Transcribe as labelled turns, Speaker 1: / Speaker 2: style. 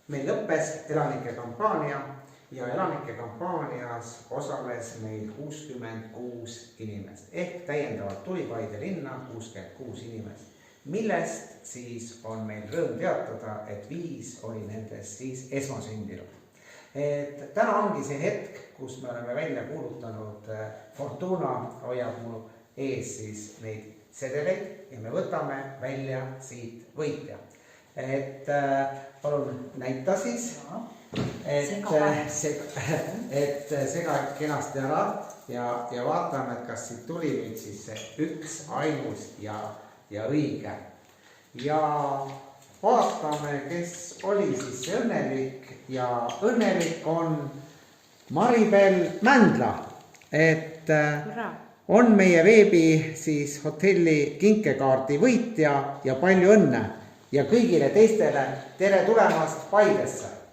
Speaker 1: Meil lõppes elanike kampaania ja elanike kampaanias osales meil 66 inimest ehk täiendavalt tuli Paide linna 66 inimest, millest siis on meil rõõm teatada, et 5 oli nendest siis esmasündinud. Et täna ongi see hetk, kus me oleme välja kuulutanud, Fortuna hoiab mu ees siis neid sedeleid ja me võtame välja siit võitja. Et palun näita siis, et sega kenasti ära ja vaatame, et kas siit tuli nüüd siis see üks ainus ja õige. Ja vaatame, kes oli siis see õnnelik ja õnnelik on Maribel Mändla, et on meie veebi siis hotelli kinkekaardi võitja ja palju õnne ja kõigile teistele tere tulemast Paidesse!